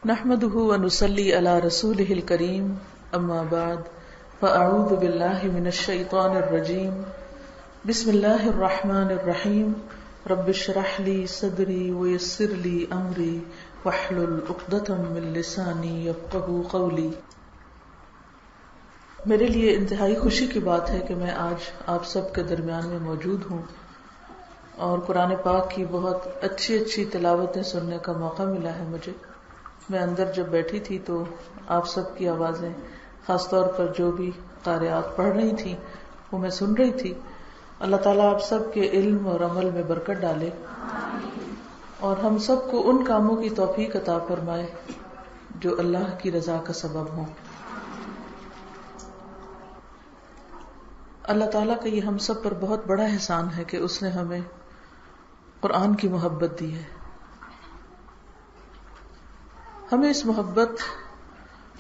نحمده ونصلي على رسوله الكريم اما بعد فاعوذ بالله من الشيطان الرجيم بسم الله الرحمن الرحيم رب اشرح لي صدري ويسر لي امري واحلل عقدة من لساني يفقهوا قولي۔ میرے لیے انتہائی خوشی کی بات ہے کہ میں آج آپ سب کے درمیان میں موجود ہوں اور قرآن پاک کی بہت اچھی تلاوتیں سننے کا موقع ملا ہے مجھے۔ میں اندر جب بیٹھی تھی تو آپ سب کی آوازیں، خاص طور پر جو بھی قارئات پڑھ رہی تھیں وہ میں سن رہی تھی۔ اللہ تعالیٰ آپ سب کے علم اور عمل میں برکت ڈالے اور ہم سب کو ان کاموں کی توفیق عطا فرمائے جو اللہ کی رضا کا سبب ہوں۔ اللہ تعالیٰ کا یہ ہم سب پر بہت بڑا احسان ہے کہ اس نے ہمیں قرآن کی محبت دی ہے۔ ہمیں اس محبت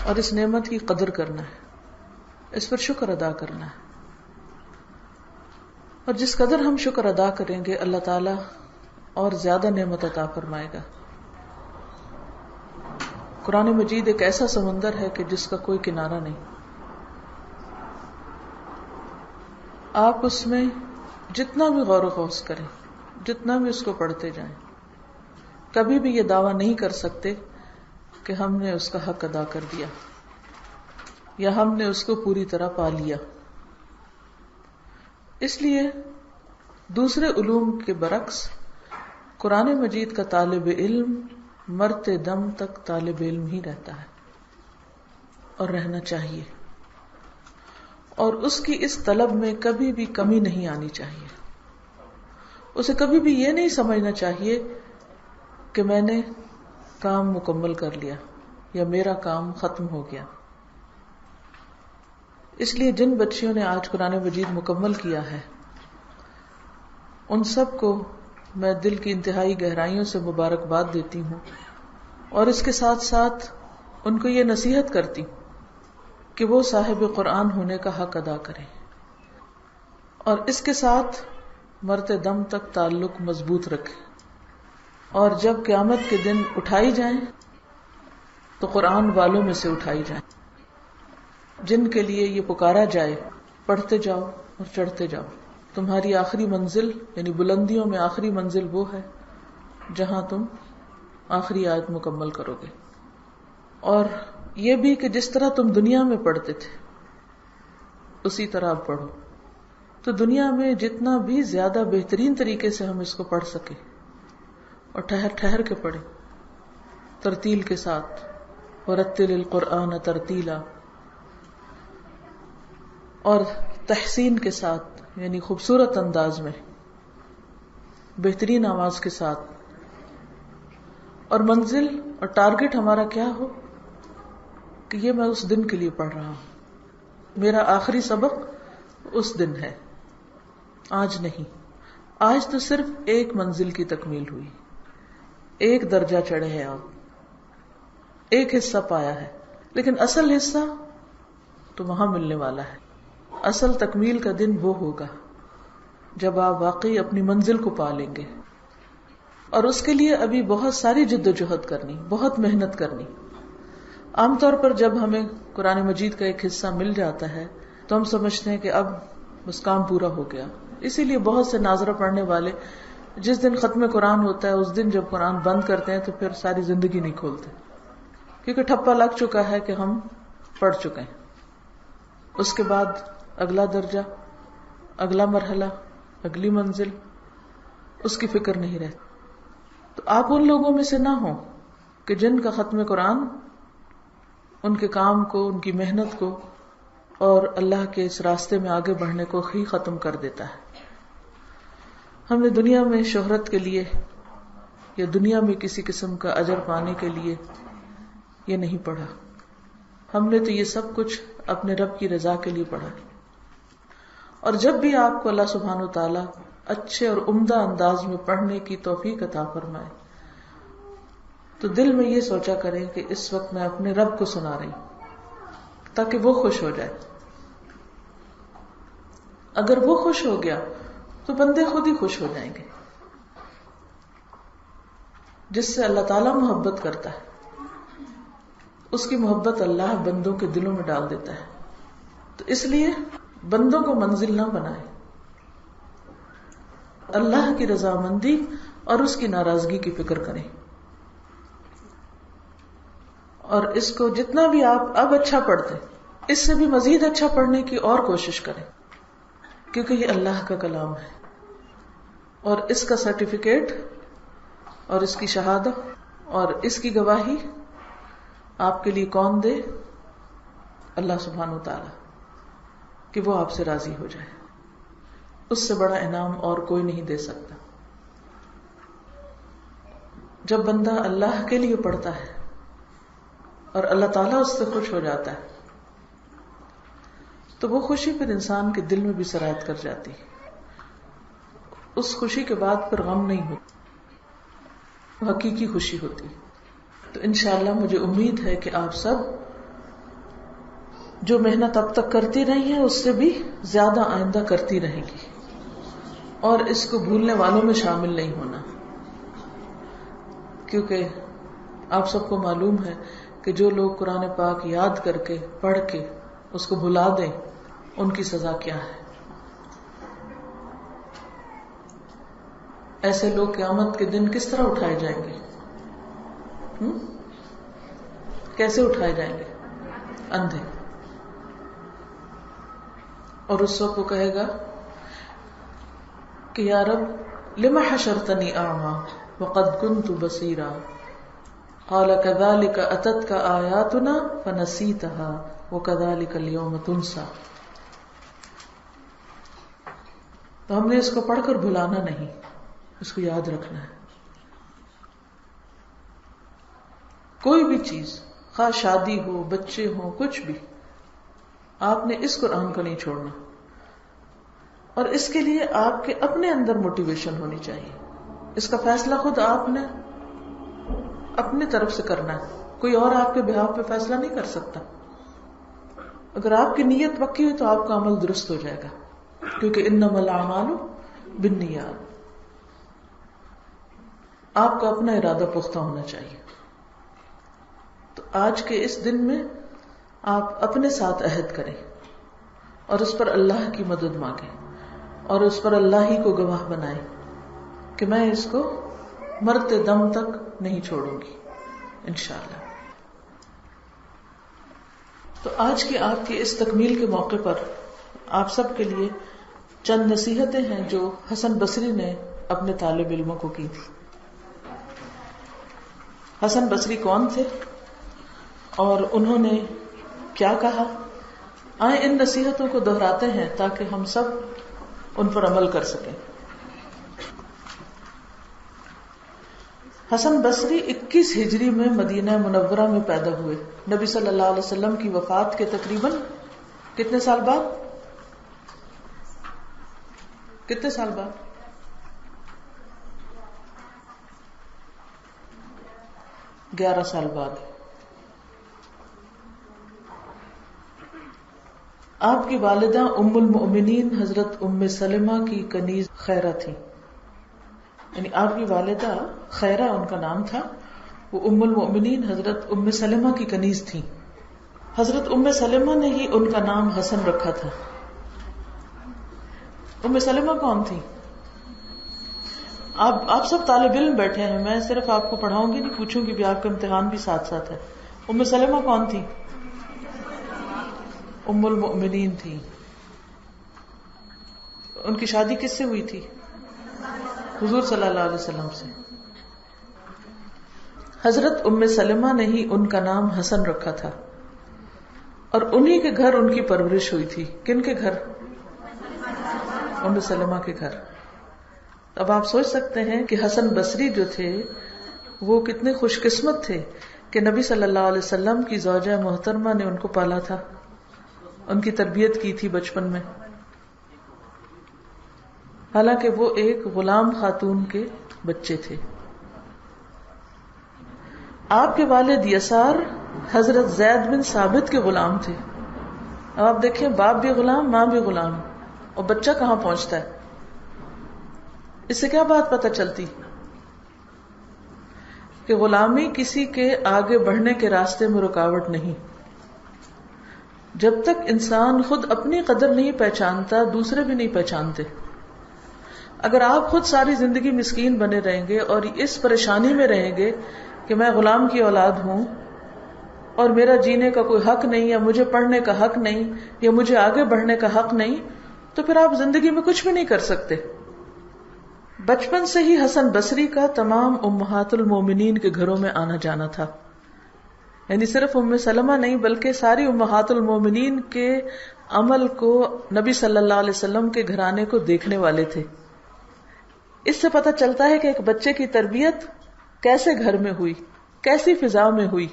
اور اس نعمت کی قدر کرنا ہے، اس پر شکر ادا کرنا ہے، اور جس قدر ہم شکر ادا کریں گے اللہ تعالیٰ اور زیادہ نعمت عطا فرمائے گا۔ قرآن مجید ایک ایسا سمندر ہے کہ جس کا کوئی کنارہ نہیں۔ آپ اس میں جتنا بھی غور و خوض کریں، جتنا بھی اس کو پڑھتے جائیں، کبھی بھی یہ دعویٰ نہیں کر سکتے کہ ہم نے اس کا حق ادا کر دیا یا ہم نے اس کو پوری طرح پا لیا۔ اس لیے دوسرے علوم کے برعکس قرآن مجید کا طالب علم مرتے دم تک طالب علم ہی رہتا ہے اور رہنا چاہیے، اور اس کی اس طلب میں کبھی بھی کمی نہیں آنی چاہیے۔ اسے کبھی بھی یہ نہیں سمجھنا چاہیے کہ میں نے کام مکمل کر لیا یا میرا کام ختم ہو گیا۔ اس لیے جن بچیوں نے آج قرآن مجید مکمل کیا ہے ان سب کو میں دل کی انتہائی گہرائیوں سے مبارکباد دیتی ہوں، اور اس کے ساتھ ساتھ ان کو یہ نصیحت کرتی ہوں کہ وہ صاحب قرآن ہونے کا حق ادا کریں اور اس کے ساتھ مرتے دم تک تعلق مضبوط رکھیں، اور جب قیامت کے دن اٹھائی جائیں تو قرآن والوں میں سے اٹھائی جائیں جن کے لیے یہ پکارا جائے پڑھتے جاؤ اور چڑھتے جاؤ، تمہاری آخری منزل یعنی بلندیوں میں آخری منزل وہ ہے جہاں تم آخری آیت مکمل کرو گے۔ اور یہ بھی کہ جس طرح تم دنیا میں پڑھتے تھے اسی طرح اب پڑھو، تو دنیا میں جتنا بھی زیادہ بہترین طریقے سے ہم اس کو پڑھ سکیں اور ٹھہر کے پڑھیں ترتیل کے ساتھ، ورتل القرآن ترتیلا، اور تحسین کے ساتھ یعنی خوبصورت انداز میں، بہترین آواز کے ساتھ، اور منزل اور ٹارگٹ ہمارا کیا ہو کہ یہ میں اس دن کے لیے پڑھ رہا ہوں، میرا آخری سبق اس دن ہے، آج نہیں۔ آج تو صرف ایک منزل کی تکمیل ہوئی، ایک درجہ چڑھے ہیں آپ، ایک حصہ پایا ہے، لیکن اصل حصہ تو وہاں ملنے والا ہے۔ اصل تکمیل کا دن وہ ہوگا جب آپ واقعی اپنی منزل کو پا لیں گے، اور اس کے لیے ابھی بہت ساری جد و جہد کرنی، بہت محنت کرنی۔ عام طور پر جب ہمیں قرآن مجید کا ایک حصہ مل جاتا ہے تو ہم سمجھتے ہیں کہ اب بس کام پورا ہو گیا۔ اسی لیے بہت سے ناظرہ پڑھنے والے جس دن ختم قرآن ہوتا ہے اس دن جب قرآن بند کرتے ہیں تو پھر ساری زندگی نہیں کھولتے، کیونکہ ٹھپا لگ چکا ہے کہ ہم پڑھ چکے ہیں۔ اس کے بعد اگلا درجہ، اگلا مرحلہ، اگلی منزل، اس کی فکر نہیں رہتی۔ تو آپ ان لوگوں میں سے نہ ہوں کہ جن کا ختم قرآن ان کے کام کو، ان کی محنت کو اور اللہ کے اس راستے میں آگے بڑھنے کو ہی ختم کر دیتا ہے۔ ہم نے دنیا میں شہرت کے لیے یا دنیا میں کسی قسم کا اجر پانے کے لیے یہ نہیں پڑھا، ہم نے تو یہ سب کچھ اپنے رب کی رضا کے لیے پڑھا۔ اور جب بھی آپ کو اللہ سبحانہ وتعالیٰ اچھے اور عمدہ انداز میں پڑھنے کی توفیق عطا فرمائے تو دل میں یہ سوچا کریں کہ اس وقت میں اپنے رب کو سنا رہی ہوں تاکہ وہ خوش ہو جائے۔ اگر وہ خوش ہو گیا تو بندے خود ہی خوش ہو جائیں گے، جس سے اللہ تعالیٰ محبت کرتا ہے۔ اس کی محبت اللہ بندوں کے دلوں میں ڈال دیتا ہے. تو اس لیے بندوں کو منزل نہ بنائے، اللہ کی رضامندی اور اس کی ناراضگی کی فکر کریں. اور اس کو جتنا بھی آپ اب اچھا پڑھتے اس سے بھی مزید اچھا پڑھنے کی اور کوشش کریں، کیونکہ یہ اللہ کا کلام ہے اور اس کا سرٹیفکیٹ اور اس کی شہادت اور اس کی گواہی آپ کے لیے کون دے؟ اللہ سبحانہ وتعالی، کہ وہ آپ سے راضی ہو جائے. اس سے بڑا انعام اور کوئی نہیں دے سکتا. جب بندہ اللہ کے لیے پڑھتا ہے اور اللہ تعالیٰ اس سے خوش ہو جاتا ہے تو وہ خوشی پھر انسان کے دل میں بھی سرایت کر جاتی ہے. اس خوشی کے بعد پھر غم نہیں ہوتا، حقیقی خوشی ہوتی. تو انشاءاللہ مجھے امید ہے کہ آپ سب جو محنت اب تک کرتی رہی ہیں اس سے بھی زیادہ آئندہ کرتی رہیں گی، اور اس کو بھولنے والوں میں شامل نہیں ہونا، کیونکہ آپ سب کو معلوم ہے کہ جو لوگ قرآن پاک یاد کر کے پڑھ کے اس کو بھلا دیں ان کی سزا کیا ہے. ایسے لوگ قیامت کے دن کس طرح اٹھائے جائیں گے؟ کیسے اٹھائے جائیں گے؟ اندھے. اور اس وقت وہ کہے گا کہ یا رب لما حشرتنی اعمى وقد كنت بصيرا قال كذلك اتتك آیاتنا فنسیتها وكذلك اليوم تنسى. تو ہم نے اس کو پڑھ کر بھلانا نہیں، اس کو یاد رکھنا ہے. کوئی بھی چیز، خواہ شادی ہو، بچے ہوں، کچھ بھی، آپ نے اس قرآن کو نہیں چھوڑنا. اور اس کے لیے آپ کے اپنے اندر موٹیویشن ہونی چاہیے. اس کا فیصلہ خود آپ نے اپنی طرف سے کرنا ہے، کوئی اور آپ کے بہاف پہ فیصلہ نہیں کر سکتا. اگر آپ کی نیت پکی ہوئی تو آپ کا عمل درست ہو جائے گا، کیونکہ انما الاعمال بالنیات. آپ کا اپنا ارادہ پختہ ہونا چاہیے. تو آج کے اس دن میں آپ اپنے ساتھ عہد کریں اور اس پر اللہ کی مدد مانگیں اور اس پر اللہ ہی کو گواہ بنائیں کہ میں اس کو مرتے دم تک نہیں چھوڑوں گی انشاءاللہ. تو آج کی آپ کی اس تکمیل کے موقع پر آپ سب کے لیے چند نصیحتیں ہیں جو حسن بصری نے اپنے طالب علموں کو کی تھی. حسن بصری کون تھے اور انہوں نے کیا کہا؟ آئیں ان نصیحتوں کو دہراتے ہیں تاکہ ہم سب ان پر عمل کر سکیں. حسن بصری 21 ہجری میں مدینہ منورہ میں پیدا ہوئے. نبی صلی اللہ علیہ وسلم کی وفات کے تقریباً کتنے سال بعد؟ 11 سال بعد. آپ کی والدہ ام المؤمنین حضرت ام سلمہ کی کنیز خیرہ تھی. یعنی آپ کی والدہ خیرہ ان کا نام تھا، وہ ام المؤمنین حضرت ام سلمہ کی کنیز تھی. حضرت ام سلمہ نے ہی ان کا نام حسن رکھا تھا. ام سلمہ کون تھی؟ آپ سب طالب علم بیٹھے ہیں، میں صرف آپ کو پڑھاؤں گی نہیں، پوچھوں گی بھی، آپ کا امتحان بھی ساتھ ساتھ ہے. ام سلمہ کون تھی؟ ام المؤمنین تھی. ان کی شادی کس سے ہوئی تھی؟ حضور صلی اللہ علیہ وسلم سے. حضرت ام سلمہ نے ہی ان کا نام حسن رکھا تھا اور انہی کے گھر ان کی پرورش ہوئی تھی. کن کے گھر؟ ام سلمہ کے گھر. اب آپ سوچ سکتے ہیں کہ حسن بصری جو تھے وہ کتنے خوش قسمت تھے کہ نبی صلی اللہ علیہ وسلم کی زوجہ محترمہ نے ان کو پالا تھا، ان کی تربیت کی تھی بچپن میں، حالانکہ وہ ایک غلام خاتون کے بچے تھے. آپ کے والد یسار حضرت زید بن ثابت کے غلام تھے. اب آپ دیکھیں، باپ بھی غلام، ماں بھی غلام، اور بچہ کہاں پہنچتا ہے؟ اس سے کیا بات پتہ چلتی؟ کہ غلامی کسی کے آگے بڑھنے کے راستے میں رکاوٹ نہیں. جب تک انسان خود اپنی قدر نہیں پہچانتا دوسرے بھی نہیں پہچانتے. اگر آپ خود ساری زندگی مسکین بنے رہیں گے اور اس پریشانی میں رہیں گے کہ میں غلام کی اولاد ہوں اور میرا جینے کا کوئی حق نہیں، یا مجھے پڑھنے کا حق نہیں، یا مجھے آگے بڑھنے کا حق نہیں، تو پھر آپ زندگی میں کچھ بھی نہیں کر سکتے. بچپن سے ہی حسن بصری کا تمام امہات المومنین کے گھروں میں آنا جانا تھا. یعنی صرف ام سلمہ نہیں بلکہ ساری امہات المومنین کے عمل کو نبی صلی اللہ علیہ وسلم کے گھرانے کو دیکھنے والے تھے. اس سے پتہ چلتا ہے کہ ایک بچے کی تربیت کیسے گھر میں ہوئی، کیسی فضا میں ہوئی،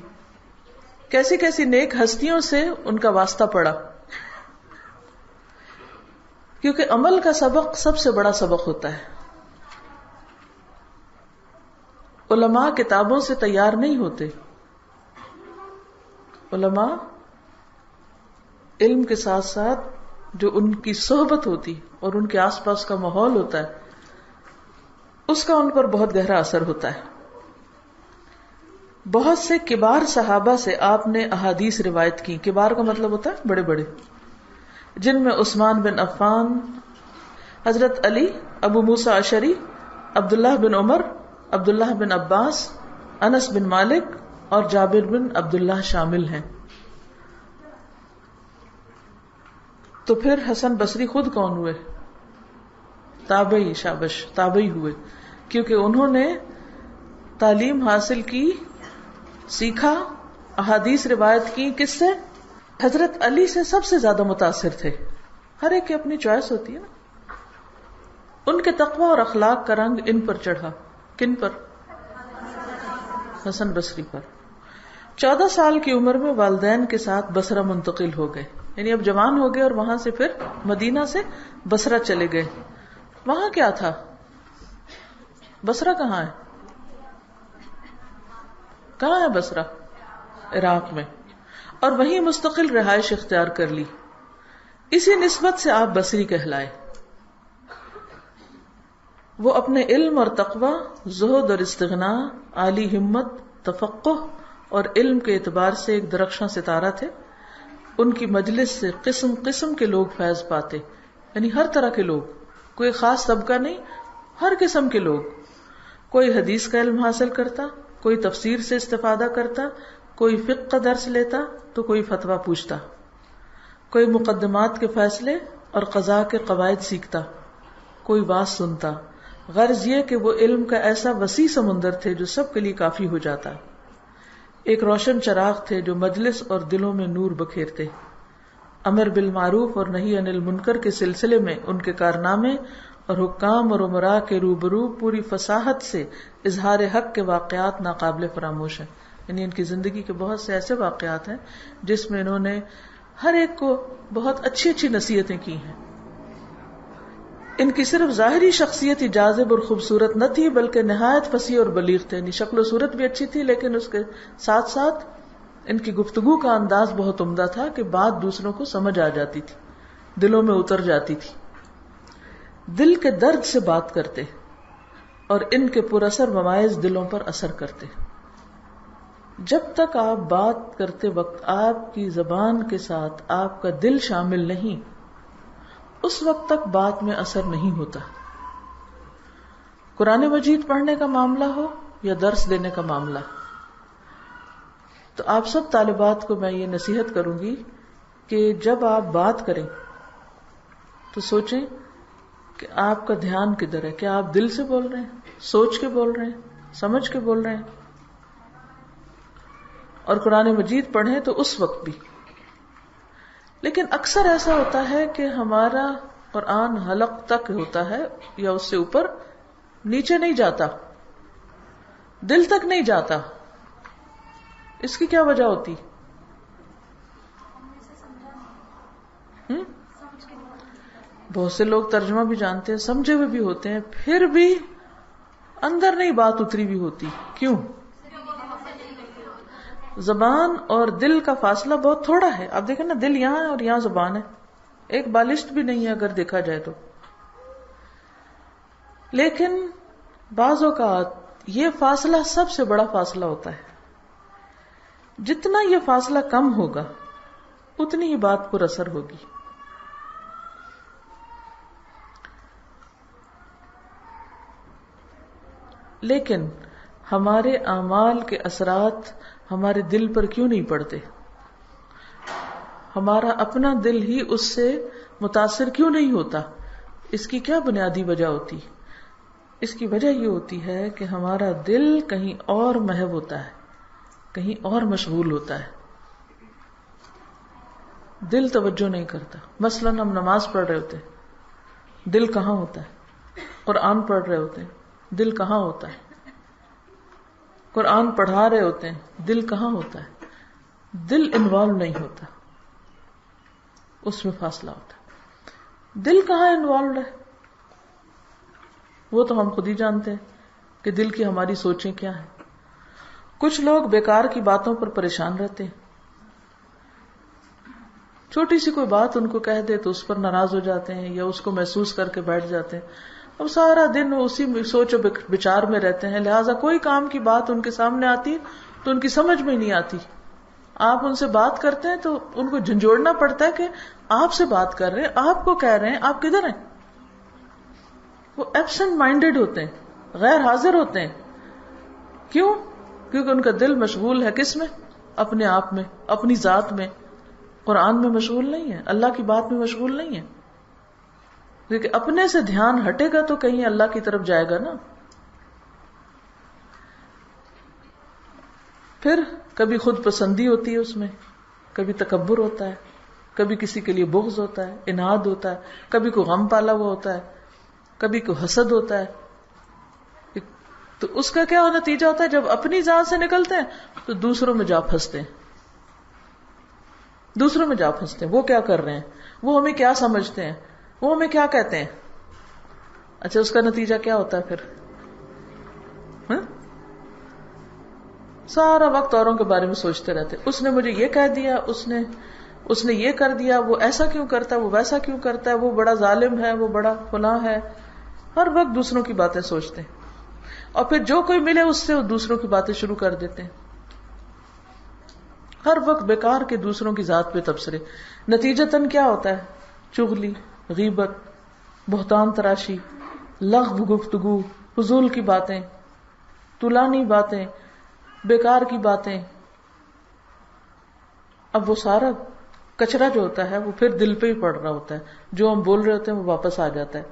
کیسی کیسی نیک ہستیوں سے ان کا واسطہ پڑا. کیونکہ عمل کا سبق سب سے بڑا سبق ہوتا ہے. علماء کتابوں سے تیار نہیں ہوتے. علماء علم کے ساتھ ساتھ جو ان کی صحبت ہوتی اور ان کے آس پاس کا ماحول ہوتا ہے اس کا ان پر بہت گہرا اثر ہوتا ہے. بہت سے کبار صحابہ سے آپ نے احادیث روایت کی. کبار کا مطلب ہوتا ہے بڑے بڑے، جن میں عثمان بن عفان، حضرت علی، ابو موسیٰ اشعری، عبداللہ بن عمر، عبداللہ بن عباس، انس بن مالک اور جابر بن عبداللہ شامل ہیں. تو پھر حسن بصری خود کون ہوئے؟ تابعی. شابش، تابعی ہوئے. کیونکہ انہوں نے تعلیم حاصل کی، سیکھا، احادیث روایت کی. کس سے؟ حضرت علی سے سب سے زیادہ متاثر تھے. ہر ایک کی اپنی چوائس ہوتی ہے نا. ان کے تقوی اور اخلاق کا رنگ ان پر چڑھا. کن پر؟ حسن بصری پر. 14 سال کی عمر میں والدین کے ساتھ بصرہ منتقل ہو گئے. یعنی اب جوان ہو گئے اور وہاں سے پھر مدینہ سے بصرہ چلے گئے. وہاں کیا تھا؟ بصرہ کہاں ہے؟ کہاں ہے بصرہ؟ عراق میں. اور وہیں مستقل رہائش اختیار کر لی. اسی نسبت سے آپ بصری کہلائے. وہ اپنے علم اور تقوی، زہد اور استغنا، عالی ہمت، تفقہ اور علم کے اعتبار سے ایک درخشاں ستارہ تھے. ان کی مجلس سے قسم قسم کے لوگ فیض پاتے. یعنی ہر طرح کے لوگ، کوئی خاص طبقہ نہیں، ہر قسم کے لوگ. کوئی حدیث کا علم حاصل کرتا، کوئی تفسیر سے استفادہ کرتا، کوئی فقہ کا درس لیتا تو کوئی فتویٰ پوچھتا، کوئی مقدمات کے فیصلے اور قضاء کے قواعد سیکھتا، کوئی بات سنتا. غرض یہ کہ وہ علم کا ایسا وسیع سمندر تھے جو سب کے لیے کافی ہو جاتا. ایک روشن چراغ تھے جو مجلس اور دلوں میں نور بکھیرتے. امر بالمعروف اور نہی عن المنکر کے سلسلے میں ان کے کارنامے اور حکام اور امراء کے روبرو پوری فصاحت سے اظہار حق کے واقعات ناقابل فراموش ہیں. یعنی ان کی زندگی کے بہت سے ایسے واقعات ہیں جس میں انہوں نے ہر ایک کو بہت اچھی اچھی نصیحتیں کی ہیں. ان کی صرف ظاہری شخصیت ہی جاذب اور خوبصورت نہ تھی بلکہ نہایت فصیح اور بلیغ تھے. یعنی شکل و صورت بھی اچھی تھی لیکن اس کے ساتھ ساتھ ان کی گفتگو کا انداز بہت عمدہ تھا کہ بات دوسروں کو سمجھ آ جاتی تھی، دلوں میں اتر جاتی تھی. دل کے درد سے بات کرتے اور ان کے پر اثر مواعظ دلوں پر اثر کرتے. جب تک آپ بات کرتے وقت آپ کی زبان کے ساتھ آپ کا دل شامل نہیں، اس وقت تک بات میں اثر نہیں ہوتا. قرآن مجید پڑھنے کا معاملہ ہو یا درس دینے کا معاملہ، تو آپ سب طالبات کو میں یہ نصیحت کروں گی کہ جب آپ بات کریں تو سوچیں کہ آپ کا دھیان کدھر ہے. کیا آپ دل سے بول رہے ہیں، سوچ کے بول رہے ہیں، سمجھ کے بول رہے ہیں؟ اور قرآن مجید پڑھیں تو اس وقت بھی. لیکن اکثر ایسا ہوتا ہے کہ ہمارا قرآن حلق تک ہوتا ہے یا اس سے اوپر، نیچے نہیں جاتا، دل تک نہیں جاتا. اس کی کیا وجہ ہوتی؟ بہت سے لوگ ترجمہ بھی جانتے ہیں، سمجھے ہوئے بھی ہوتے ہیں، پھر بھی اندر نہیں بات اتری بھی ہوتی. کیوں؟ زبان اور دل کا فاصلہ بہت تھوڑا ہے. آپ دیکھیں نا، دل یہاں ہے اور یہاں زبان ہے، ایک بالشت بھی نہیں ہے اگر دیکھا جائے تو. لیکن بعض اوقات یہ فاصلہ سب سے بڑا فاصلہ ہوتا ہے. جتنا یہ فاصلہ کم ہوگا اتنی ہی بات پر اثر ہوگی. لیکن ہمارے اعمال کے اثرات ہمارے دل پر کیوں نہیں پڑتے؟ ہمارا اپنا دل ہی اس سے متاثر کیوں نہیں ہوتا؟ اس کی کیا بنیادی وجہ ہوتی؟ اس کی وجہ یہ ہوتی ہے کہ ہمارا دل کہیں اور محو ہوتا ہے، کہیں اور مشغول ہوتا ہے. دل توجہ نہیں کرتا. مثلا ہم نماز پڑھ رہے ہوتے ہیں، دل کہاں ہوتا ہے؟ قرآن پڑھ رہے ہوتے ہیں، دل کہاں ہوتا ہے؟ قرآن پڑھا رہے ہوتے ہیں، دل کہاں ہوتا ہے؟ دل انوالو نہیں ہوتا، اس میں فاصلہ ہوتا ہے. دل کہاں انوالوڈ ہے وہ تو ہم خود ہی جانتے ہیں کہ دل کی ہماری سوچیں کیا ہیں. کچھ لوگ بیکار کی باتوں پر پریشان رہتے ہیں. چھوٹی سی کوئی بات ان کو کہہ دے تو اس پر ناراض ہو جاتے ہیں یا اس کو محسوس کر کے بیٹھ جاتے ہیں. اب سارا دن اسی سوچ و بچار میں رہتے ہیں، لہٰذا کوئی کام کی بات ان کے سامنے آتی تو ان کی سمجھ میں نہیں آتی. آپ ان سے بات کرتے ہیں تو ان کو جھنجھوڑنا پڑتا ہے کہ آپ سے بات کر رہے ہیں، آپ کو کہہ رہے ہیں، آپ کدھر ہیں؟ وہ ایبسنٹ مائنڈیڈ ہوتے ہیں، غیر حاضر ہوتے ہیں. کیوں؟ کیونکہ ان کا دل مشغول ہے کس میں؟ اپنے آپ میں، اپنی ذات میں. قرآن میں مشغول نہیں ہے، اللہ کی بات میں مشغول نہیں ہے. کیونکہ اپنے سے دھیان ہٹے گا تو کہیں اللہ کی طرف جائے گا نا. پھر کبھی خود پسندی ہوتی ہے اس میں، کبھی تکبر ہوتا ہے، کبھی کسی کے لیے بغض ہوتا ہے، اناد ہوتا ہے، کبھی کوئی غم پالا ہوا ہوتا ہے، کبھی کوئی حسد ہوتا ہے. تو اس کا کیا نتیجہ ہوتا ہے؟ جب اپنی ذات سے نکلتے ہیں تو دوسروں میں جا پھنستے ہیں. دوسروں میں جا پھنستے ہیں. وہ کیا کر رہے ہیں، وہ ہمیں کیا سمجھتے ہیں، وہ ہمیں کیا کہتے ہیں. اچھا اس کا نتیجہ کیا ہوتا ہے پھر؟ سارا وقت اوروں کے بارے میں سوچتے رہتے، اس نے مجھے یہ کہہ دیا، اس نے یہ کر دیا، وہ ایسا کیوں کرتا ہے، وہ ویسا کیوں کرتا ہے، وہ بڑا ظالم ہے، وہ بڑا فلاں ہے. ہر وقت دوسروں کی باتیں سوچتے ہیں، اور پھر جو کوئی ملے اس سے دوسروں کی باتیں شروع کر دیتے ہیں. ہر وقت بیکار کے دوسروں کی ذات پہ تبصرے. نتیجتاً کیا ہوتا ہے؟ چغلی، غیبت، بہتان تراشی، لغو گفتگو، فضول کی باتیں، طولانی باتیں، بیکار کی باتیں. اب وہ سارا کچرا جو ہوتا ہے وہ پھر دل پہ ہی پڑ رہا ہوتا ہے، جو ہم بول رہے ہوتے ہیں وہ واپس آ جاتا ہے.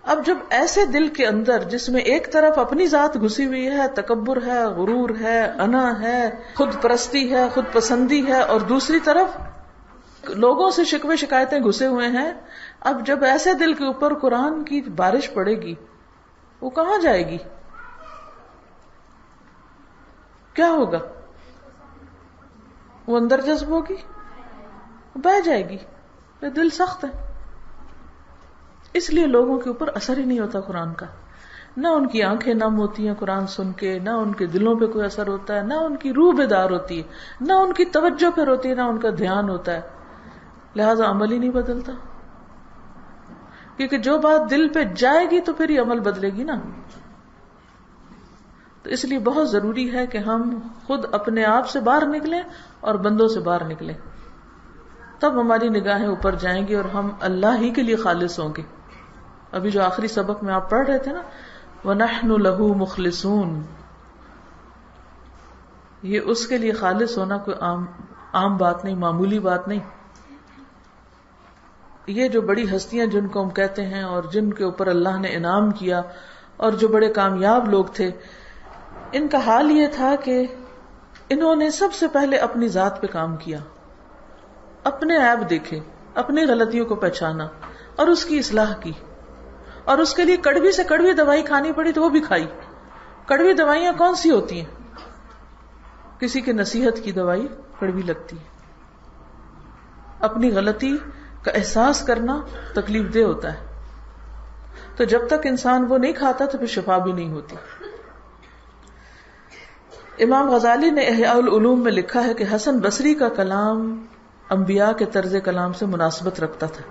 اب جب ایسے دل کے اندر جس میں ایک طرف اپنی ذات گھسی ہوئی ہے، تکبر ہے، غرور ہے، انا ہے، خود پرستی ہے، خود پسندی ہے، اور دوسری طرف لوگوں سے شکوے شکایتیں گھسے ہوئے ہیں، اب جب ایسے دل کے اوپر قرآن کی بارش پڑے گی وہ کہاں جائے گی؟ کیا ہوگا؟ وہ اندر جذب ہوگی، بہ جائے گی. دل سخت ہے، اس لیے لوگوں کے اوپر اثر ہی نہیں ہوتا قرآن کا. نہ ان کی آنکھیں نم ہوتی ہیں قرآن سن کے، نہ ان کے دلوں پہ کوئی اثر ہوتا ہے، نہ ان کی روح بیدار ہوتی ہے، نہ ان کی توجہ پھر ہوتی ہے، نہ ان کا دھیان ہوتا ہے. لہذا عمل ہی نہیں بدلتا، کیونکہ جو بات دل پہ جائے گی تو پھر ہی عمل بدلے گی نا. تو اس لیے بہت ضروری ہے کہ ہم خود اپنے آپ سے باہر نکلیں اور بندوں سے باہر نکلیں، تب ہماری نگاہیں اوپر جائیں گی اور ہم اللہ ہی کے لیے خالص ہوں گے. ابھی جو آخری سبق میں آپ پڑھ رہے تھے نا، وَنَحْنُ لَهُ مُخْلِصُونَ، یہ اس کے لیے خالص ہونا کوئی عام بات نہیں، معمولی بات نہیں. یہ جو بڑی ہستیاں جن کو ہم کہتے ہیں اور جن کے اوپر اللہ نے انعام کیا اور جو بڑے کامیاب لوگ تھے، ان کا حال یہ تھا کہ انہوں نے سب سے پہلے اپنی ذات پہ کام کیا، اپنے عیب دیکھے، اپنی غلطیوں کو پہچانا اور اس کی اصلاح کی. اور اس کے لیے کڑوی سے کڑوی دوائی کھانی پڑی تو وہ بھی کھائی. کڑوی دوائیاں کون سی ہوتی ہیں؟ کسی کے نصیحت کی دوائی کڑوی لگتی ہے. اپنی غلطی کا احساس کرنا تکلیف دہ ہوتا ہے، تو جب تک انسان وہ نہیں کھاتا تو پھر شفا بھی نہیں ہوتی. امام غزالی نے احیاء العلوم میں لکھا ہے کہ حسن بصری کا کلام انبیاء کے طرز کلام سے مناسبت رکھتا تھا،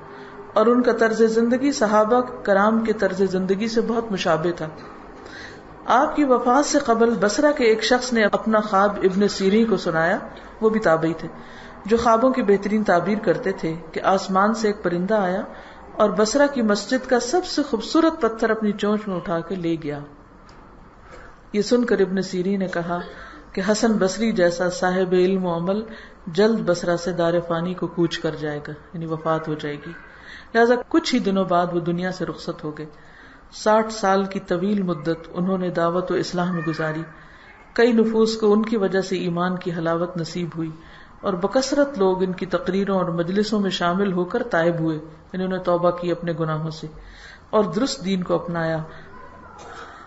اور ان کا طرز زندگی صحابہ کرام کے طرز زندگی سے بہت مشابہ تھا. آپ کی وفات سے قبل بصرہ کے ایک شخص نے اپنا خواب ابن سیرین کو سنایا، وہ بھی تابعی تھے جو خوابوں کی بہترین تعبیر کرتے تھے، کہ آسمان سے ایک پرندہ آیا اور بصرہ کی مسجد کا سب سے خوبصورت پتھر اپنی چونچ میں اٹھا کے لے گیا۔ یہ سن کر ابن سیرین نے کہا کہ حسن بصری جیسا صاحب علم و عمل جلد بصرہ سے دار فانی کو کوچ کر جائے گا، یعنی وفات ہو جائے گی، لہذا کچھ ہی دنوں بعد وہ دنیا سے رخصت ہو گئے۔ 60 سال کی طویل مدت انہوں نے دعوت و اصلاح میں گزاری، کئی نفوس کو ان کی وجہ سے ایمان کی حلاوت نصیب ہوئی، اور بکثرت لوگ ان کی تقریروں اور مجلسوں میں شامل ہو کر تائب ہوئے، انہوں نے توبہ کی اپنے گناہوں سے اور درست دین کو اپنایا۔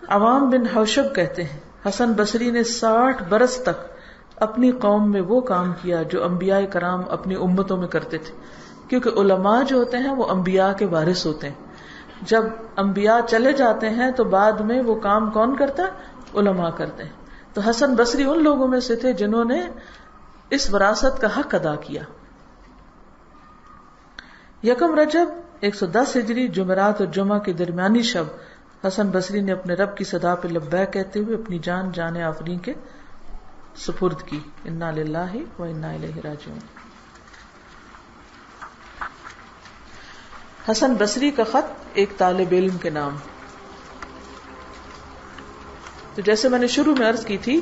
عوام بن حوشب کہتے ہیں حسن بصری نے 60 برس تک اپنی قوم میں وہ کام کیا جو انبیاء کرام اپنی امتوں میں کرتے تھے، کیونکہ علماء جو ہوتے ہیں وہ انبیاء کے وارث ہوتے ہیں۔ جب انبیاء چلے جاتے ہیں تو بعد میں وہ کام کون کرتا ہے؟ علماء کرتے ہیں۔ تو حسن بصری ان لوگوں میں سے تھے جنہوں نے اس وراثت کا حق ادا کیا۔ 1 رجب 110 ہجری جمعرات اور جمعہ کی درمیانی شب حسن بصری نے اپنے رب کی صدا پہ لبیک کہتے ہوئے اپنی جان آفرین کے سپرد کی۔ انا للہ و انا الیہ راجعون۔ حسن بصری کا خط ایک طالب علم کے نام۔ تو جیسے میں نے شروع میں عرض کی تھی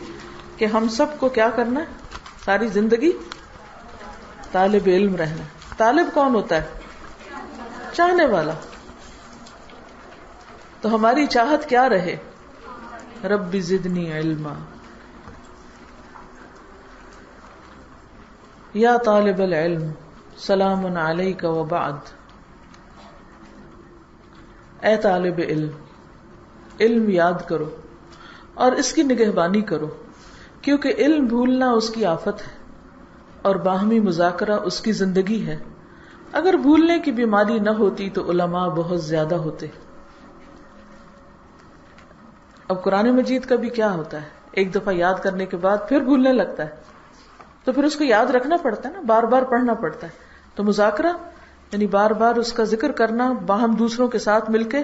کہ ہم سب کو کیا کرنا ہے؟ ساری زندگی طالب علم رہنا۔ طالب کون ہوتا ہے؟ چاہنے والا۔ تو ہماری چاہت کیا رہے؟ رب زدنی علما۔ یا طالب العلم سلام علیک و بعد۔ اے طالب علم، علم یاد کرو اور اس کی نگہبانی کرو، کیونکہ علم بھولنا اس کی آفت ہے اور باہمی مذاکرہ اس کی زندگی ہے۔ اگر بھولنے کی بیماری نہ ہوتی تو علماء بہت زیادہ ہوتے۔ اب قرآن مجید کا بھی کیا ہوتا ہے، ایک دفعہ یاد کرنے کے بعد پھر بھولنے لگتا ہے، تو پھر اس کو یاد رکھنا پڑتا ہے نا، بار بار پڑھنا پڑتا ہے۔ تو مذاکرہ یعنی بار بار اس کا ذکر کرنا، باہم دوسروں کے ساتھ مل کے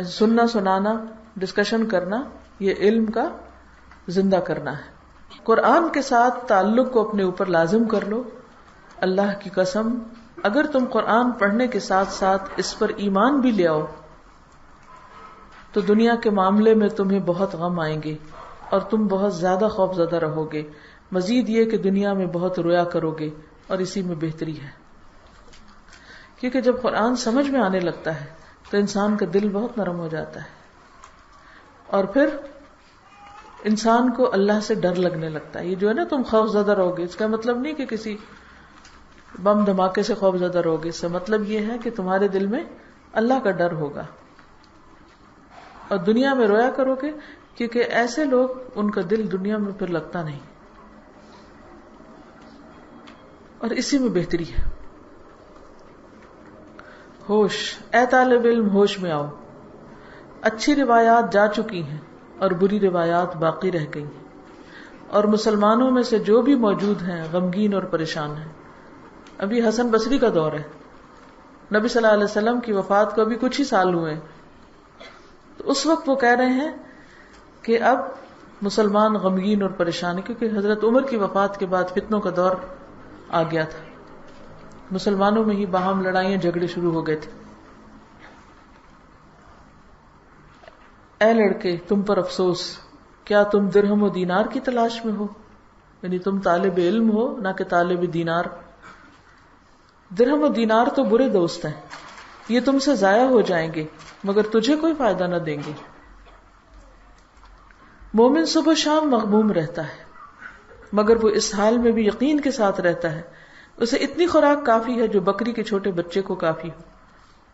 سننا سنانا، ڈسکشن کرنا، یہ علم کا زندہ کرنا ہے۔ قرآن کے ساتھ تعلق کو اپنے اوپر لازم کر لو۔ اللہ کی قسم، اگر تم قرآن پڑھنے کے ساتھ ساتھ اس پر ایمان بھی لے آؤ تو دنیا کے معاملے میں تمہیں بہت غم آئیں گے اور تم بہت زیادہ خوف زدہ رہو گے، مزید یہ کہ دنیا میں بہت رویا کرو گے، اور اسی میں بہتری ہے۔ کیونکہ جب قرآن سمجھ میں آنے لگتا ہے تو انسان کا دل بہت نرم ہو جاتا ہے، اور پھر انسان کو اللہ سے ڈر لگنے لگتا ہے۔ یہ جو ہے نا تم خوف زدہ رہو گے، اس کا مطلب نہیں کہ کسی بم دھماکے سے خوف زدہ رہو گے، اس کا مطلب یہ ہے کہ تمہارے دل میں اللہ کا ڈر ہوگا، اور دنیا میں رویا کرو گے، کیونکہ ایسے لوگ ان کا دل دنیا میں پھر لگتا نہیں، اور اسی میں بہتری ہے۔ ہوش، اے طالب علم ہوش میں آؤ۔ اچھی روایات جا چکی ہیں اور بری روایات باقی رہ گئی ہیں، اور مسلمانوں میں سے جو بھی موجود ہیں غمگین اور پریشان ہیں۔ ابھی حسن بصری کا دور ہے، نبی صلی اللہ علیہ وسلم کی وفات کو ابھی کچھ ہی سال ہوئے ہیں، تو اس وقت وہ کہہ رہے ہیں کہ اب مسلمان غمگین اور پریشان ہیں، کیونکہ حضرت عمر کی وفات کے بعد فتنوں کا دور آ گیا تھا، مسلمانوں میں ہی باہم لڑائیاں جھگڑے شروع ہو گئے تھے۔ اے لڑکے، تم پر افسوس، کیا تم درہم و دینار کی تلاش میں ہو؟ یعنی تم طالب علم ہو نہ کہ طالب دینار۔ درہم و دینار تو برے دوست ہیں، یہ تم سے ضائع ہو جائیں گے مگر تجھے کوئی فائدہ نہ دیں گے۔ مومن صبح شام مغموم رہتا ہے، مگر وہ اس حال میں بھی یقین کے ساتھ رہتا ہے اسے اتنی خوراک کافی ہے جو بکری کے چھوٹے بچے کو کافی ہو،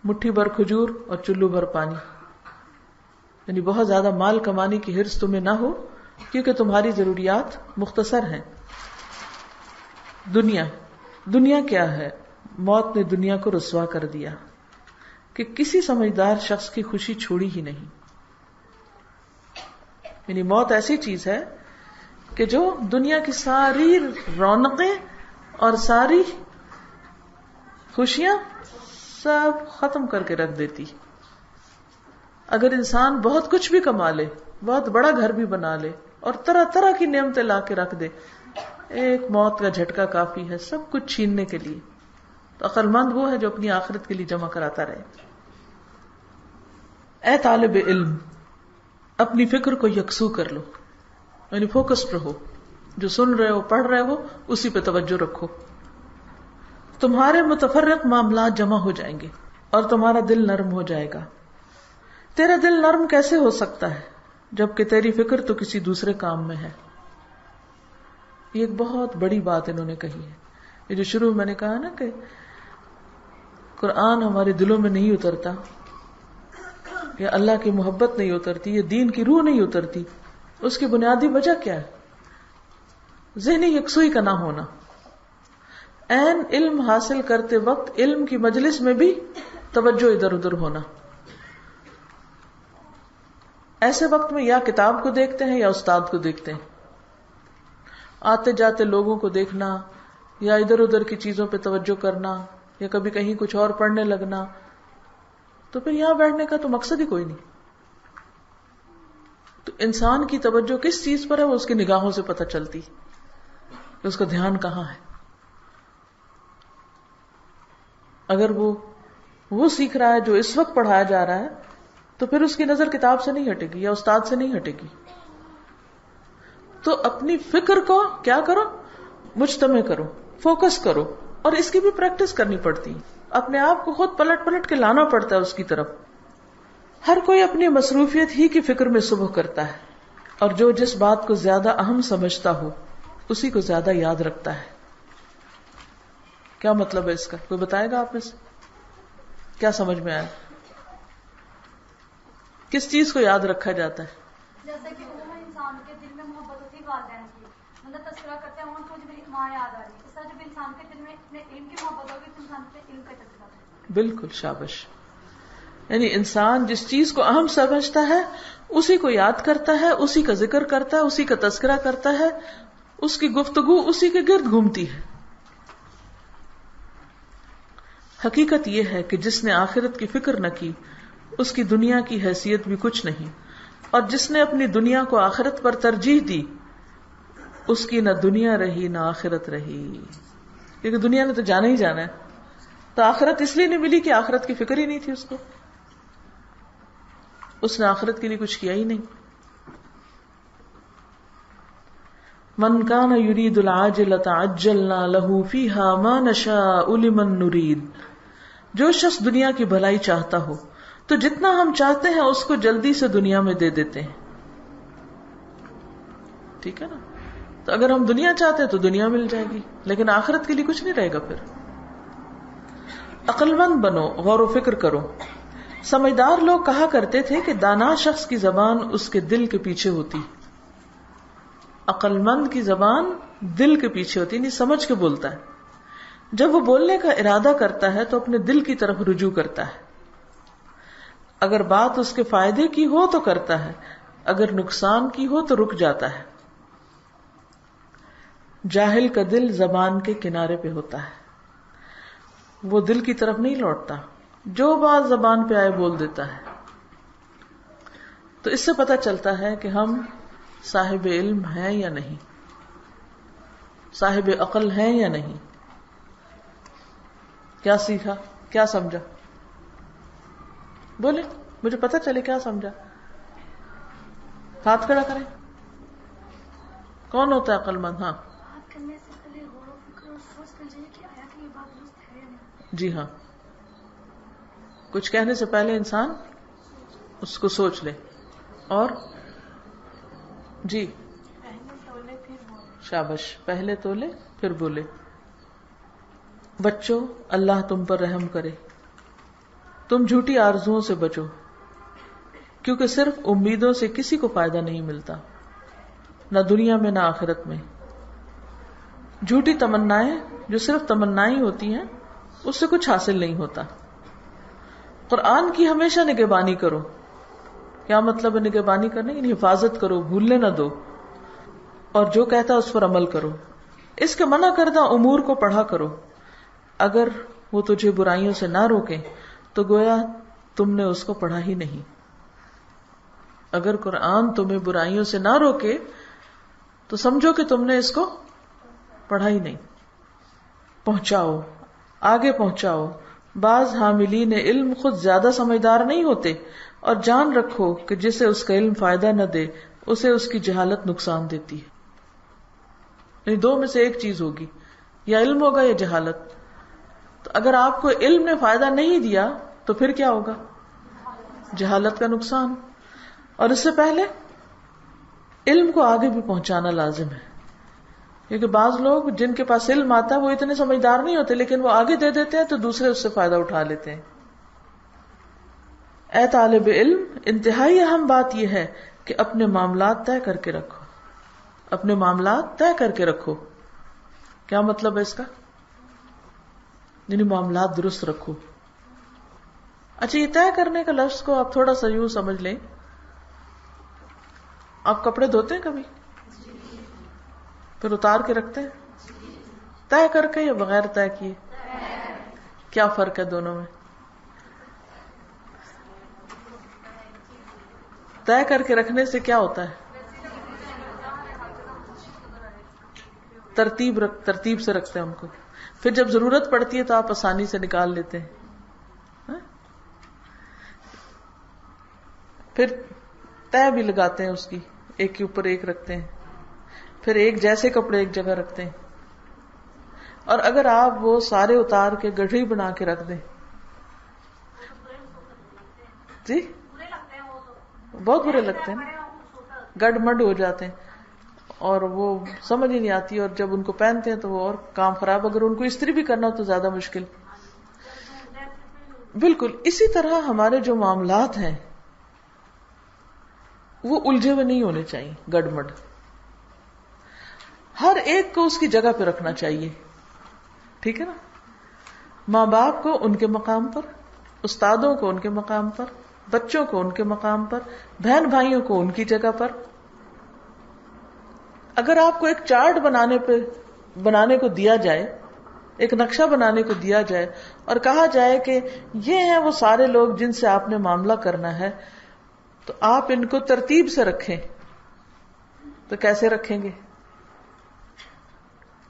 مٹھی بھر کھجور اور چلو بھر پانی۔ یعنی بہت زیادہ مال کمانے کی حرص تمہیں نہ ہو، کیونکہ تمہاری ضروریات مختصر ہیں۔ دنیا کیا ہے؟ موت نے دنیا کو رسوا کر دیا کہ کسی سمجھدار شخص کی خوشی چھوڑی ہی نہیں۔ یعنی موت ایسی چیز ہے کہ جو دنیا کی ساری رونقیں اور ساری خوشیاں سب ختم کر کے رکھ دیتی۔ اگر انسان بہت کچھ بھی کما لے بہت بڑا گھر بھی بنا لے اور طرح طرح کی نعمتیں لا کے رکھ دے، ایک موت کا جھٹکا کافی ہے سب کچھ چھیننے کے لیے. تو عقل مند وہ ہے جو اپنی آخرت کے لیے جمع کراتا رہے. اے طالب علم، اپنی فکر کو یکسو کر لو، یعنی فوکسڈ رہو، جو سن رہے ہو پڑھ رہے ہو اسی پہ توجہ رکھو. تمہارے متفرق معاملات جمع ہو جائیں گے اور تمہارا دل نرم ہو جائے گا. تیرا دل نرم کیسے ہو سکتا ہے جبکہ تیری فکر تو کسی دوسرے کام میں ہے. یہ ایک بہت بڑی بات انہوں نے کہی ہے. یہ جو شروع میں نے کہا نا کہ قرآن ہمارے دلوں میں نہیں اترتا، یا اللہ کی محبت نہیں اترتی، یا دین کی روح نہیں اترتی، اس کی بنیادی وجہ کیا ہے؟ ذہنی یکسوئی کا نہ ہونا. عین علم حاصل کرتے وقت علم کی مجلس میں بھی توجہ ادھر ادھر ہونا. ایسے وقت میں یا کتاب کو دیکھتے ہیں یا استاد کو دیکھتے ہیں. آتے جاتے لوگوں کو دیکھنا یا ادھر ادھر کی چیزوں پہ توجہ کرنا یا کبھی کہیں کچھ اور پڑھنے لگنا، تو پھر یہاں بیٹھنے کا تو مقصد ہی کوئی نہیں. تو انسان کی توجہ کس چیز پر ہے وہ اس کی نگاہوں سے پتہ چلتی کہ اس کا دھیان کہاں ہے. اگر وہ سیکھ رہا ہے جو اس وقت پڑھایا جا رہا ہے تو پھر اس کی نظر کتاب سے نہیں ہٹے گی یا استاد سے نہیں ہٹے گی. تو اپنی فکر کو کیا کرو، مجتمع کرو، فوکس کرو، اور اس کی بھی پریکٹس کرنی پڑتی ہے. اپنے آپ کو خود پلٹ پلٹ کے لانا پڑتا ہے اس کی طرف. ہر کوئی اپنی مصروفیت ہی کی فکر میں صبح کرتا ہے، اور جو جس بات کو زیادہ اہم سمجھتا ہو اسی کو زیادہ یاد رکھتا ہے. کیا مطلب ہے اس کا؟ کوئی بتائے گا آپ میں سے؟ کیا سمجھ میں آیا؟ کس چیز کو یاد رکھا جاتا ہے؟ جیسے کہ انسان کے دل میں محبت ہوتی ہے والدین کی، مطلب تذکرہ کرتے ہیں ان کو میری ماں یاد آ رہی ہے. اس طرح جب انسان کے دل میں اتنے علم کی محبت ہوگی تو انسان کے علم کا تذکرہ کرتا ہے. بالکل، شابش. یعنی انسان جس چیز کو اہم سمجھتا ہے اسی کو یاد کرتا ہے، اسی کا ذکر کرتا ہے، اسی کا تذکرہ کرتا ہے، اس کی گفتگو اسی کے گرد گھومتی ہے. حقیقت یہ ہے کہ جس نے آخرت کی فکر نہ کی اس کی دنیا کی حیثیت بھی کچھ نہیں، اور جس نے اپنی دنیا کو آخرت پر ترجیح دی اس کی نہ دنیا رہی نہ آخرت رہی. کیونکہ دنیا نے تو جانا ہی جانا ہے، تو آخرت اس لیے نہیں ملی کہ آخرت کی فکر ہی نہیں تھی اس کو، اس نے آخرت کے لیے کچھ کیا ہی نہیں. من کان یرید العاجلۃ عجلنا له فیہا ما نشاء لمن نرید. جو شخص دنیا کی بھلائی چاہتا ہو تو جتنا ہم چاہتے ہیں اس کو جلدی سے دنیا میں دے دیتے ہیں. ٹھیک ہے نا؟ تو اگر ہم دنیا چاہتے ہیں تو دنیا مل جائے گی، لیکن آخرت کے لیے کچھ نہیں رہے گا. پھر عقل مند بنو، غور و فکر کرو. سمجھدار لوگ کہا کرتے تھے کہ دانا شخص کی زبان اس کے دل کے پیچھے ہوتی. عقل مند کی زبان دل کے پیچھے ہوتی، یعنی سمجھ کے بولتا ہے. جب وہ بولنے کا ارادہ کرتا ہے تو اپنے دل کی طرف رجوع کرتا ہے. اگر بات اس کے فائدے کی ہو تو کرتا ہے، اگر نقصان کی ہو تو رک جاتا ہے. جاہل کا دل زبان کے کنارے پہ ہوتا ہے، وہ دل کی طرف نہیں لوٹتا، جو بات زبان پہ آئے بول دیتا ہے. تو اس سے پتہ چلتا ہے کہ ہم صاحب علم ہیں یا نہیں، صاحب عقل ہیں یا نہیں. کیا سیکھا، کیا سمجھا؟ بولے، مجھے پتہ چلے کیا سمجھا. ہاتھ کھڑا کریں. کون ہوتا ہے عقل مند؟ ہاں کرنے سے پہلے غور و فکر اور سوچ کر جائے کہ آیا کہ یہ بات درست ہے یا نہیں. جی ہاں، کچھ کہنے سے پہلے انسان اس کو سوچ لے. اور جی پہلے تولے پھر بولے. شابش، پہلے تولے پھر بولے. بچوں، اللہ تم پر رحم کرے، تم جھوٹی آرزوؤں سے بچو، کیونکہ صرف امیدوں سے کسی کو فائدہ نہیں ملتا، نہ دنیا میں نہ آخرت میں. جھوٹی تمنائیں جو صرف تمنائیں ہوتی ہیں اس سے کچھ حاصل نہیں ہوتا. قرآن کی ہمیشہ نگہبانی کرو. کیا مطلب ہے نگہبانی کرنے؟ یعنی حفاظت کرو، بھولنے نہ دو، اور جو کہتا ہے اس پر عمل کرو. اس کے منع کردہ امور کو پڑھا کرو. اگر وہ تجھے برائیوں سے نہ روکیں تو گویا تم نے اس کو پڑھا ہی نہیں. اگر قرآن تمہیں برائیوں سے نہ روکے تو سمجھو کہ تم نے اس کو پڑھا ہی نہیں. پہنچاؤ، آگے پہنچاؤ. بعض حاملین علم خود زیادہ سمجھدار نہیں ہوتے، اور جان رکھو کہ جسے اس کا علم فائدہ نہ دے اسے اس کی جہالت نقصان دیتی ہے. یعنی دو میں سے ایک چیز ہوگی، یا علم ہوگا یا جہالت. تو اگر آپ کو علم نے فائدہ نہیں دیا تو پھر کیا ہوگا؟ جہالت کا نقصان. اور اس سے پہلے علم کو آگے بھی پہنچانا لازم ہے، کیونکہ بعض لوگ جن کے پاس علم آتا ہے وہ اتنے سمجھدار نہیں ہوتے، لیکن وہ آگے دے دیتے ہیں تو دوسرے اس سے فائدہ اٹھا لیتے ہیں. اے طالب علم، انتہائی اہم بات یہ ہے کہ اپنے معاملات طے کر کے رکھو. اپنے معاملات طے کر کے رکھو. کیا مطلب ہے اس کا؟ یعنی معاملات درست رکھو. اچھا، یہ طے کرنے کا لفظ کو آپ تھوڑا سا یوں سمجھ لیں. آپ کپڑے دھوتے ہیں کبھی؟ پھر اتار کے رکھتے ہیں طے کر کے یا بغیر طے کیے؟ کیا فرق ہے دونوں میں؟ طے کر کے رکھنے سے کیا ہوتا ہے؟ ترتیب سے رکھتے ہیں ان کو، پھر جب ضرورت پڑتی ہے تو آپ آسانی سے نکال لیتے ہیں. پھر طے بھی لگاتے ہیں اس کی، ایک کے اوپر ایک رکھتے ہیں. پھر ایک جیسے کپڑے ایک جگہ رکھتے ہیں. اور اگر آپ وہ سارے اتار کے گڑھی بنا کے رکھ دیں، جی بہت برے لگتے ہیں، گڑ مڈ ہو جاتے ہیں اور وہ سمجھ ہی نہیں آتی. اور جب ان کو پہنتے ہیں تو وہ اور کام خراب. اگر ان کو استری بھی کرنا ہو تو زیادہ مشکل. بالکل اسی طرح ہمارے جو معاملات ہیں وہ الجھے ہوئے نہیں ہونے چاہیے، گڑ مڈ. ہر ایک کو اس کی جگہ پہ رکھنا چاہیے، ٹھیک ہے نا. ماں باپ کو ان کے مقام پر، استادوں کو ان کے مقام پر، بچوں کو ان کے مقام پر، بہن بھائیوں کو ان کی جگہ پر. اگر آپ کو ایک چارٹ بنانے کو دیا جائے، ایک نقشہ بنانے کو دیا جائے اور کہا جائے کہ یہ ہیں وہ سارے لوگ جن سے آپ نے معاملہ کرنا ہے، تو آپ ان کو ترتیب سے رکھیں. تو کیسے رکھیں گے؟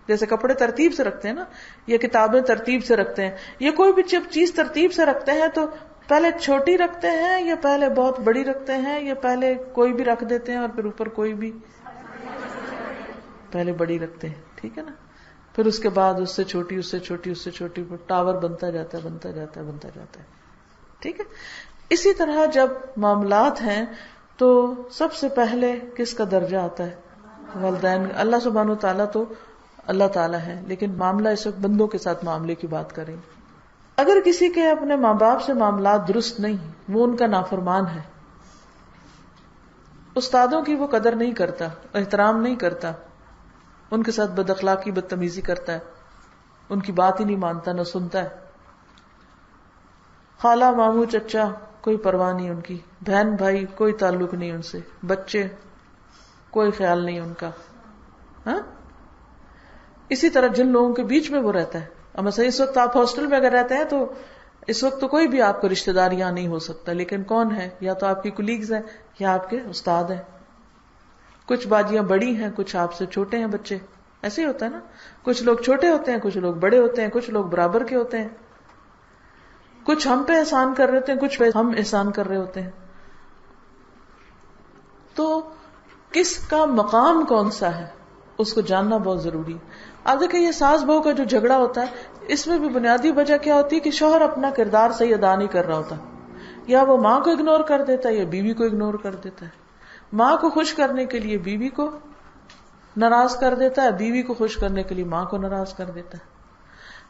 جیسے کپڑے ترتیب سے رکھتے ہیں نا، یہ کتابیں ترتیب سے رکھتے ہیں. یہ کوئی بھی چیز ترتیب سے رکھتے ہیں تو پہلے چھوٹی رکھتے ہیں یا پہلے بہت بڑی رکھتے ہیں یا پہلے کوئی بھی رکھ دیتے ہیں اور پھر اوپر کوئی بھی؟ پہلے بڑی رکھتے ہیں، ٹھیک ہے نا. پھر اس کے بعد اس سے چھوٹی، اس سے چھوٹی، اس سے چھوٹی، ٹاور بنتا جاتا ہے، بنتا جاتا ہے، بنتا جاتا ہے، ٹھیک ہے. اسی طرح جب معاملات ہیں تو سب سے پہلے کس کا درجہ آتا ہے؟ والدین. اللہ سبحانہ و تعالیٰ تو اللہ تعالیٰ ہے، لیکن معاملہ اس وقت بندوں کے ساتھ معاملے کی بات کریں. اگر کسی کے اپنے ماں باپ سے معاملات درست نہیں، وہ ان کا نافرمان ہے، استادوں کی وہ قدر نہیں کرتا، احترام نہیں کرتا، ان کے ساتھ بد اخلاقی، بدتمیزی کرتا ہے، ان کی بات ہی نہیں مانتا، نہ سنتا ہے. خالہ، ماموں، چچا کوئی پرواہ نہیں ان کی، بہن بھائی کوئی تعلق نہیں ان سے، بچے کوئی خیال نہیں ان کا. ہاں، اسی طرح جن لوگوں کے بیچ میں وہ رہتا ہے. اب مثلا اس وقت آپ ہاسٹل میں اگر رہتے ہیں تو اس وقت تو کوئی بھی آپ کو رشتہ دار یہاں نہیں ہو سکتا، لیکن کون ہے؟ یا تو آپ کی کولیگز ہیں یا آپ کے استاد ہیں. کچھ باجیاں بڑی ہیں، کچھ آپ سے چھوٹے ہیں بچے. ایسے ہی ہوتا ہے نا، کچھ لوگ چھوٹے ہوتے ہیں، کچھ لوگ بڑے ہوتے ہیں، کچھ لوگ برابر کے ہوتے ہیں، کچھ ہم پہ احسان کر رہے ہوتے ہیں، کچھ پہ ہم احسان کر رہے ہوتے ہیں. تو کس کا مقام کون سا ہے اس کو جاننا بہت ضروری. اب دیکھیں یہ ساس بہو کا جو جھگڑا ہوتا ہے، اس میں بھی بنیادی وجہ کیا ہوتی ہے کہ شوہر اپنا کردار صحیح ادا نہیں کر رہا ہوتا، یا وہ ماں کو اگنور کر دیتا ہے یا بیوی کو اگنور کر دیتا ہے. ماں کو خوش کرنے کے لیے بیوی کو ناراض کر دیتا ہے، بیوی کو خوش کرنے کے لیے ماں کو ناراض کر دیتا ہے.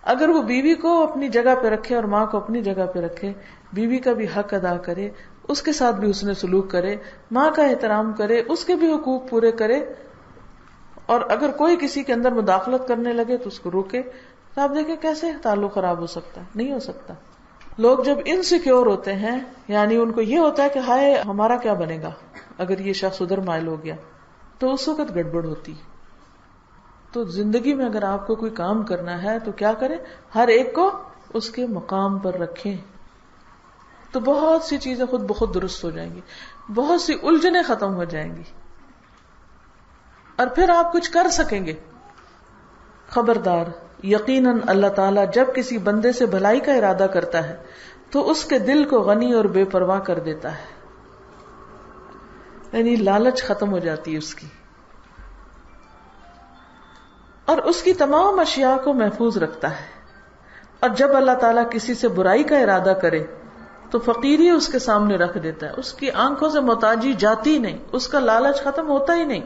اگر وہ بیوی کو اپنی جگہ پہ رکھے اور ماں کو اپنی جگہ پہ رکھے، بیوی کا بھی حق ادا کرے، اس کے ساتھ بھی حسن سلوک کرے، ماں کا احترام کرے، اس کے بھی حقوق پورے کرے، اور اگر کوئی کسی کے اندر مداخلت کرنے لگے تو اس کو روکے، تو آپ دیکھیں کیسے تعلق خراب ہو سکتا ہے؟ نہیں ہو سکتا. لوگ جب انسیکیور ہوتے ہیں، یعنی ان کو یہ ہوتا ہے کہ ہائے ہمارا کیا بنے گا اگر یہ شخص ادھر مائل ہو گیا، تو اس وقت گڑبڑ ہوتی. تو زندگی میں اگر آپ کو کوئی کام کرنا ہے تو کیا کریں؟ ہر ایک کو اس کے مقام پر رکھیں. تو بہت سی چیزیں خود بخود درست ہو جائیں گی، بہت سی الجھنیں ختم ہو جائیں گی، اور پھر آپ کچھ کر سکیں گے. خبردار، یقیناً اللہ تعالیٰ جب کسی بندے سے بھلائی کا ارادہ کرتا ہے تو اس کے دل کو غنی اور بے پرواہ کر دیتا ہے، یعنی لالچ ختم ہو جاتی ہے اس کی، اور اس کی تمام اشیاء کو محفوظ رکھتا ہے. اور جب اللہ تعالیٰ کسی سے برائی کا ارادہ کرے تو فقیری اس کے سامنے رکھ دیتا ہے، اس کی آنکھوں سے محتاجی جاتی نہیں، اس کا لالچ ختم ہوتا ہی نہیں،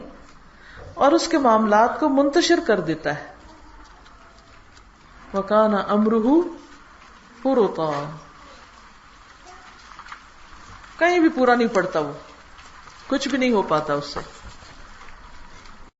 اور اس کے معاملات کو منتشر کر دیتا ہے. وَكَانَ أَمْرُهُ فُرُطًا، کہیں بھی پورا نہیں پڑتا، وہ کچھ بھی نہیں ہو پاتا اس سے.